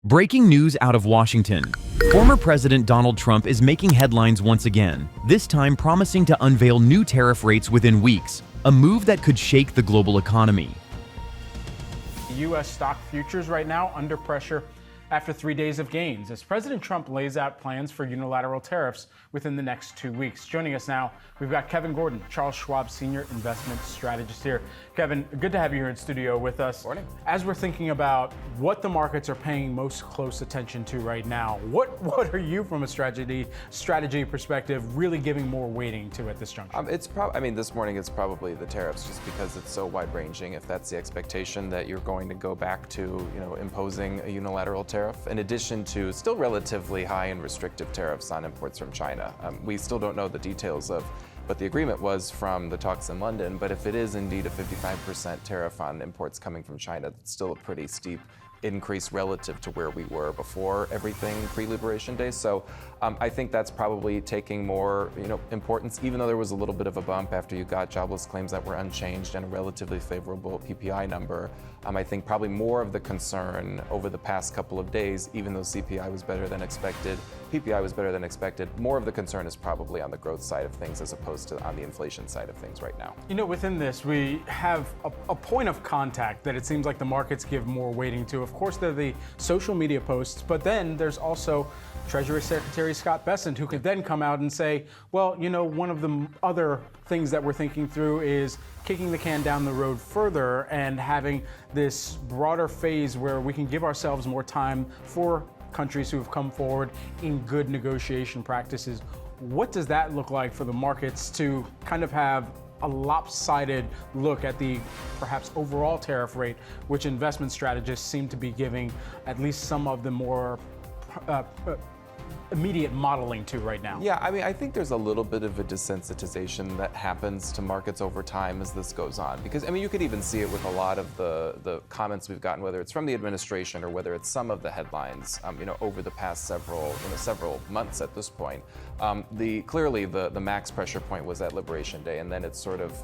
Breaking news out of Washington. Former President Donald Trump is making headlines once again, this time promising to unveil new tariff rates within weeks, a move that could shake the global economy. U.S. stock futures right now under pressure after 3 days of gains as President Trump lays out plans for unilateral tariffs within the next 2 weeks. Joining us now, we've got Kevin Gordon, Charles Schwab Senior Investment Strategist here. Kevin, good to have you here in studio with us. Morning. As we're thinking about what the markets are paying most close attention to right now, what are you, from a strategy perspective, really giving more weighting to at this juncture? This morning it's probably the tariffs, just because it's so wide-ranging. If that's the expectation that you're going to go back to, imposing a unilateral tariff, in addition to still relatively high and restrictive tariffs on imports from China. We still don't know the details of what the agreement was from the talks in London, but if it is indeed a 55% tariff on imports coming from China, that's still a pretty steep increase relative to where we were before everything pre-Liberation Day. So I think that's probably taking more importance, even though there was a little bit of a bump after you got jobless claims that were unchanged and a relatively favorable PPI number. I think probably more of the concern over the past couple of days, even though CPI was better than expected, PPI was better than expected, more of the concern is probably on the growth side of things as opposed to on the inflation side of things right now. Within this, we have a point of contact that it seems like the markets give more weighting to. Of course, they're the social media posts, but then there's also Treasury Secretary Scott Bessent, who could then come out and say, well, one of the other things that we're thinking through is kicking the can down the road further and having this broader phase where we can give ourselves more time for countries who have come forward in good negotiation practices. What does that look like for the markets to kind of have a lopsided look at the perhaps overall tariff rate, which investment strategists seem to be giving at least some of the more immediate modeling to right now? Yeah, I think there's a little bit of a desensitization that happens to markets over time as this goes on. Because, you could even see it with a lot of the comments we've gotten, whether it's from the administration or whether it's some of the headlines, over the past several months at this point. Clearly the max pressure point was at Liberation Day, and then it's sort of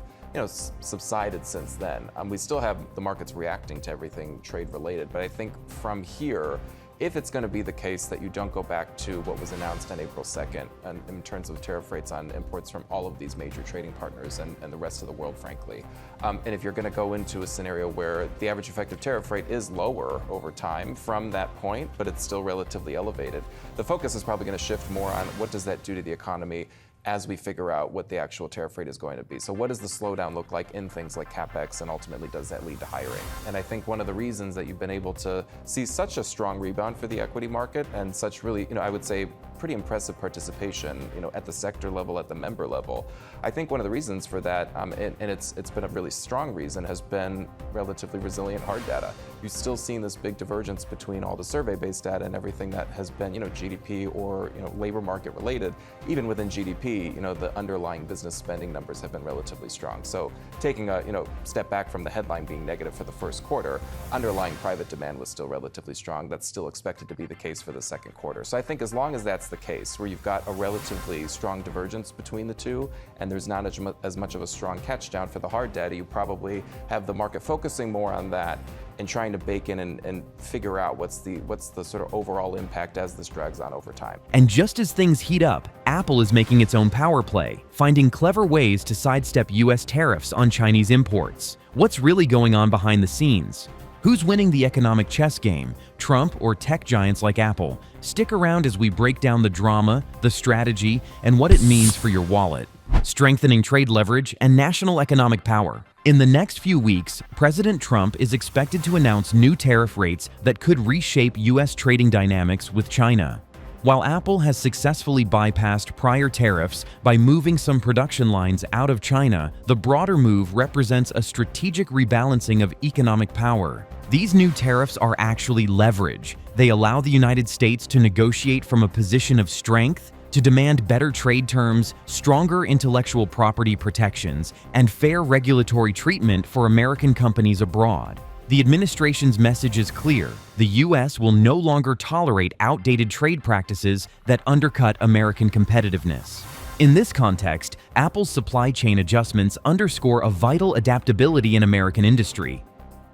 subsided since then. We still have the markets reacting to everything trade related, but I think from here, if it's going to be the case that you don't go back to what was announced on April 2nd in terms of tariff rates on imports from all of these major trading partners and the rest of the world, frankly, and if you're going to go into a scenario where the average effective tariff rate is lower over time from that point, but it's still relatively elevated, the focus is probably going to shift more on what does that do to the economy as we figure out what the actual tariff rate is going to be. So what does the slowdown look like in things like CapEx, and ultimately does that lead to hiring? And I think one of the reasons that you've been able to see such a strong rebound for the equity market and such really, I would say, pretty impressive participation, at the sector level, at the member level. I think one of the reasons for that, and it's been a really strong reason, has been relatively resilient hard data. You've still seen this big divergence between all the survey-based data and everything that has been, GDP or labor market related. Even within GDP, the underlying business spending numbers have been relatively strong. So taking a step back from the headline being negative for the first quarter, underlying private demand was still relatively strong. That's still expected to be the case for the second quarter. So I think as long as that's the case, where you've got a relatively strong divergence between the two, and there's not as much of a strong catch down for the hard data, you probably have the market focusing more on that and trying to bake in and figure out what's the sort of overall impact as this drags on over time. And just as things heat up, Apple is making its own power play, finding clever ways to sidestep U.S. tariffs on Chinese imports. What's really going on behind the scenes? Who's winning the economic chess game, Trump or tech giants like Apple? Stick around as we break down the drama, the strategy, and what it means for your wallet. Strengthening trade leverage and national economic power. In the next few weeks, President Trump is expected to announce new tariff rates that could reshape U.S. trading dynamics with China. While Apple has successfully bypassed prior tariffs by moving some production lines out of China, the broader move represents a strategic rebalancing of economic power. These new tariffs are actually leverage. They allow the United States to negotiate from a position of strength, to demand better trade terms, stronger intellectual property protections, and fair regulatory treatment for American companies abroad. The administration's message is clear: the U.S. will no longer tolerate outdated trade practices that undercut American competitiveness. In this context, Apple's supply chain adjustments underscore a vital adaptability in American industry.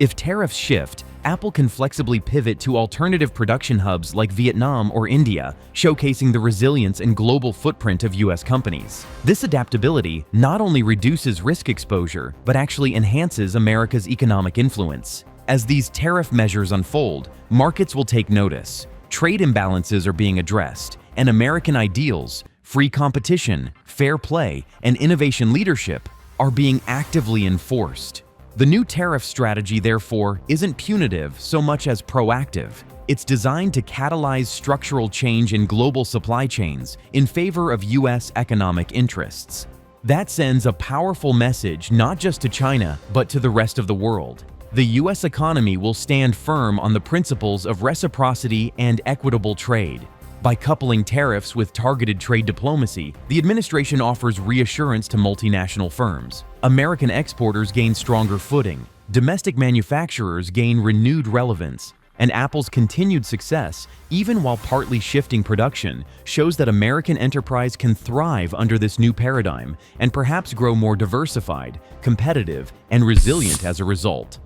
If tariffs shift, Apple can flexibly pivot to alternative production hubs like Vietnam or India, showcasing the resilience and global footprint of US companies. This adaptability not only reduces risk exposure, but actually enhances America's economic influence. As these tariff measures unfold, markets will take notice. Trade imbalances are being addressed, and American ideals, free competition, fair play, and innovation leadership are being actively enforced. The new tariff strategy, therefore, isn't punitive so much as proactive. It's designed to catalyze structural change in global supply chains in favor of US economic interests. That sends a powerful message not just to China, but to the rest of the world. The US economy will stand firm on the principles of reciprocity and equitable trade. By coupling tariffs with targeted trade diplomacy, the administration offers reassurance to multinational firms. American exporters gain stronger footing, domestic manufacturers gain renewed relevance, and Apple's continued success, even while partly shifting production, shows that American enterprise can thrive under this new paradigm and perhaps grow more diversified, competitive, and resilient as a result.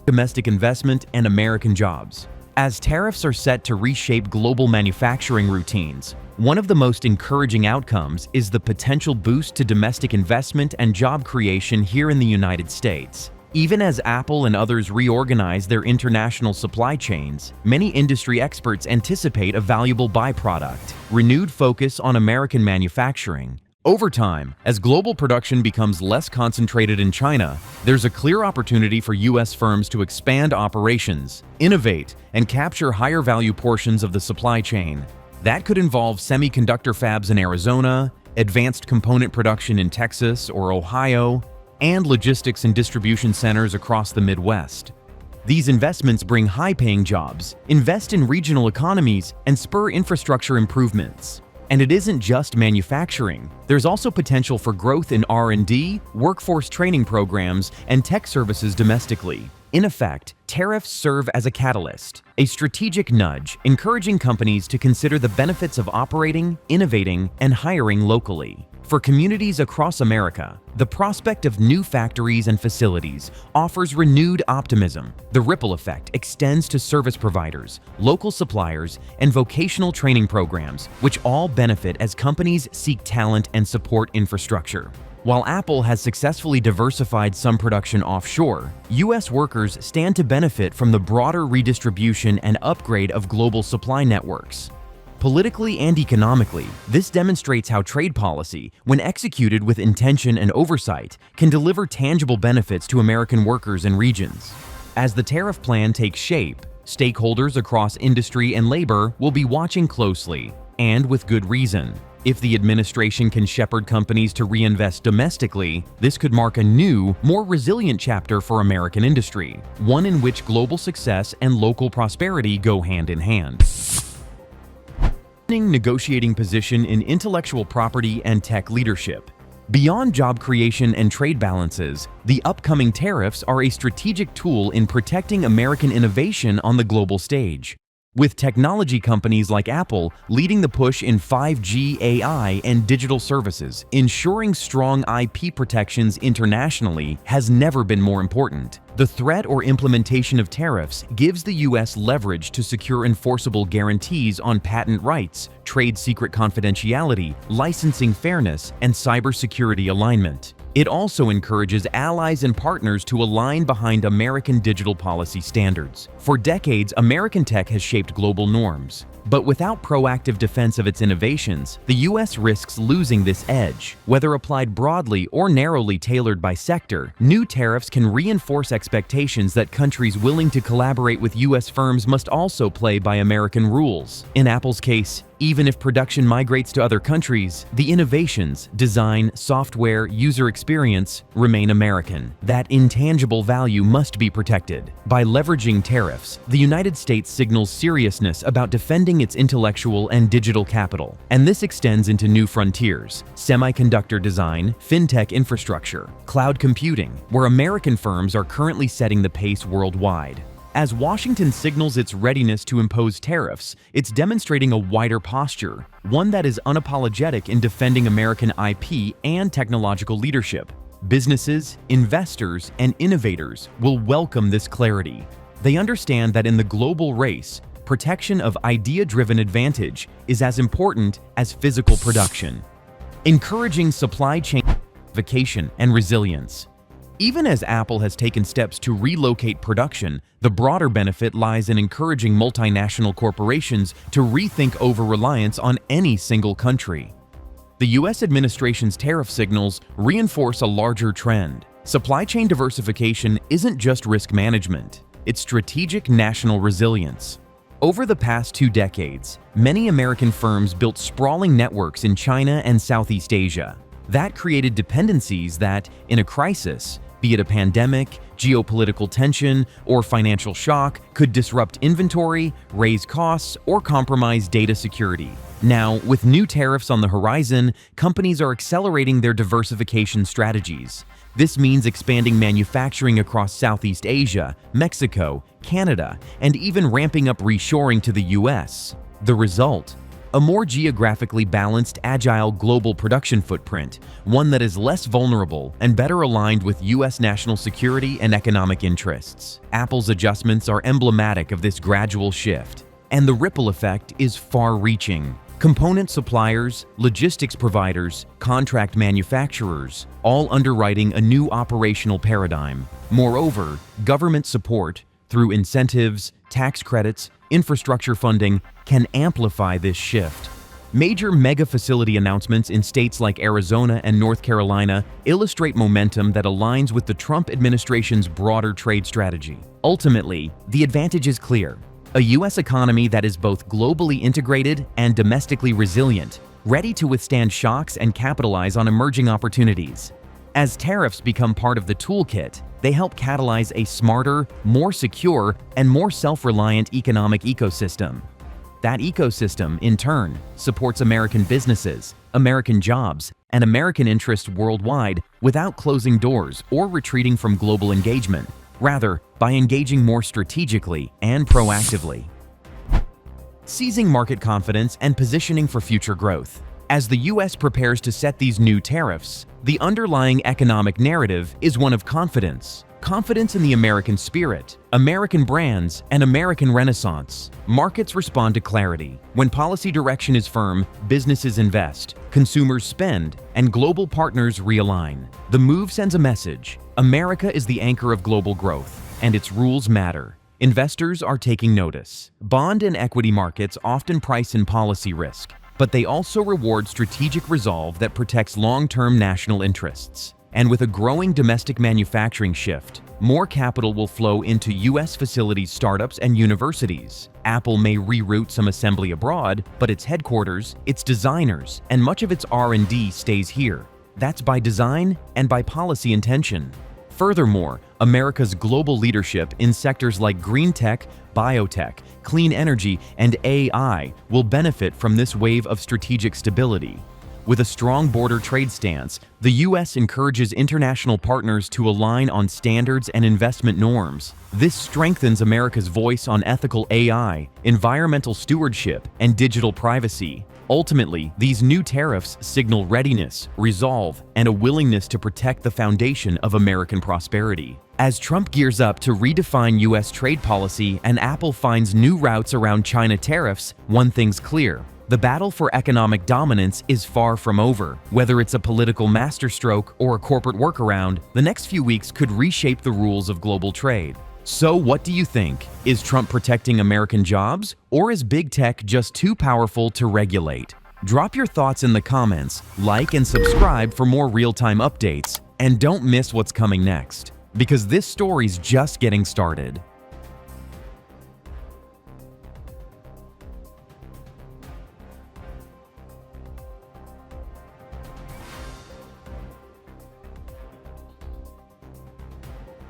Domestic investment and American jobs. As tariffs are set to reshape global manufacturing routines, one of the most encouraging outcomes is the potential boost to domestic investment and job creation here in the United States. Even as Apple and others reorganize their international supply chains, many industry experts anticipate a valuable byproduct: renewed focus on American manufacturing. Over time, as global production becomes less concentrated in China, there's a clear opportunity for US firms to expand operations, innovate, and capture higher value portions of the supply chain. That could involve semiconductor fabs in Arizona, advanced component production in Texas or Ohio, and logistics and distribution centers across the Midwest. These investments bring high-paying jobs, invest in regional economies, and spur infrastructure improvements. And it isn't just manufacturing. There's also potential for growth in R&D, workforce training programs, and tech services domestically. In effect, tariffs serve as a catalyst, a strategic nudge encouraging companies to consider the benefits of operating, innovating, and hiring locally. For communities across America, the prospect of new factories and facilities offers renewed optimism. The ripple effect extends to service providers, local suppliers, and vocational training programs, which all benefit as companies seek talent and support infrastructure. While Apple has successfully diversified some production offshore, US workers stand to benefit from the broader redistribution and upgrade of global supply networks. Politically and economically, this demonstrates how trade policy, when executed with intention and oversight, can deliver tangible benefits to American workers and regions. As the tariff plan takes shape, stakeholders across industry and labor will be watching closely, and with good reason. If the administration can shepherd companies to reinvest domestically, this could mark a new, more resilient chapter for American industry, one in which global success and local prosperity go hand in hand. Negotiating position in intellectual property and tech leadership. Beyond job creation and trade balances, the upcoming tariffs are a strategic tool in protecting American innovation on the global stage. With technology companies like Apple leading the push in 5G, AI, and digital services, ensuring strong IP protections internationally has never been more important. The threat or implementation of tariffs gives the US leverage to secure enforceable guarantees on patent rights, trade secret confidentiality, licensing fairness, and cybersecurity alignment. It also encourages allies and partners to align behind American digital policy standards. For decades, American tech has shaped global norms. But without proactive defense of its innovations, the US risks losing this edge. Whether applied broadly or narrowly tailored by sector, new tariffs can reinforce expectations that countries willing to collaborate with US firms must also play by American rules. In Apple's case, even if production migrates to other countries, the innovations, design, software, user experience remain American. That intangible value must be protected. By leveraging tariffs, the United States signals seriousness about defending its intellectual and digital capital. And this extends into new frontiers: semiconductor design, fintech infrastructure, cloud computing, where American firms are currently setting the pace worldwide. As Washington signals its readiness to impose tariffs, it's demonstrating a wider posture, one that is unapologetic in defending American IP and technological leadership. Businesses, investors, and innovators will welcome this clarity. They understand that in the global race, protection of idea-driven advantage is as important as physical production, encouraging supply chain diversification and resilience. Even as Apple has taken steps to relocate production, the broader benefit lies in encouraging multinational corporations to rethink over-reliance on any single country. The U.S. administration's tariff signals reinforce a larger trend. Supply chain diversification isn't just risk management, it's strategic national resilience. Over the past 2 decades, many American firms built sprawling networks in China and Southeast Asia. That created dependencies that, in a crisis, be it a pandemic, geopolitical tension, or financial shock, could disrupt inventory, raise costs, or compromise data security. Now, with new tariffs on the horizon, companies are accelerating their diversification strategies. This means expanding manufacturing across Southeast Asia, Mexico, Canada, and even ramping up reshoring to the US. The result? A more geographically balanced, agile global production footprint, one that is less vulnerable and better aligned with US national security and economic interests. Apple's adjustments are emblematic of this gradual shift, and the ripple effect is far-reaching. Component suppliers, logistics providers, contract manufacturers, all underwriting a new operational paradigm. Moreover, government support, through incentives, tax credits, infrastructure funding, can amplify this shift. Major mega-facility announcements in states like Arizona and North Carolina illustrate momentum that aligns with the Trump administration's broader trade strategy. Ultimately, the advantage is clear. A U.S. economy that is both globally integrated and domestically resilient, ready to withstand shocks and capitalize on emerging opportunities. As tariffs become part of the toolkit, they help catalyze a smarter, more secure, and more self-reliant economic ecosystem. That ecosystem, in turn, supports American businesses, American jobs, and American interests worldwide without closing doors or retreating from global engagement. Rather, by engaging more strategically and proactively. Seizing market confidence and positioning for future growth. As the U.S. prepares to set these new tariffs, the underlying economic narrative is one of confidence. Confidence in the American spirit, American brands, and American renaissance. Markets respond to clarity. When policy direction is firm, businesses invest, consumers spend, and global partners realign. The move sends a message. America is the anchor of global growth, and its rules matter. Investors are taking notice. Bond and equity markets often price in policy risk, but they also reward strategic resolve that protects long-term national interests. And with a growing domestic manufacturing shift, more capital will flow into U.S. facilities, startups, and universities. Apple may reroute some assembly abroad, but its headquarters, its designers, and much of its R&D stays here. That's by design and by policy intention. Furthermore, America's global leadership in sectors like green tech, biotech, clean energy, and AI will benefit from this wave of strategic stability. With a strong border trade stance, the U.S. encourages international partners to align on standards and investment norms. This strengthens America's voice on ethical AI, environmental stewardship, and digital privacy. Ultimately, these new tariffs signal readiness, resolve, and a willingness to protect the foundation of American prosperity. As Trump gears up to redefine U.S. trade policy and Apple finds new routes around China tariffs, one thing's clear. The battle for economic dominance is far from over. Whether it's a political masterstroke or a corporate workaround, the next few weeks could reshape the rules of global trade. So what do you think? Is Trump protecting American jobs, or is big tech just too powerful to regulate? Drop your thoughts in the comments, like and subscribe for more real-time updates, and don't miss what's coming next, because this story's just getting started.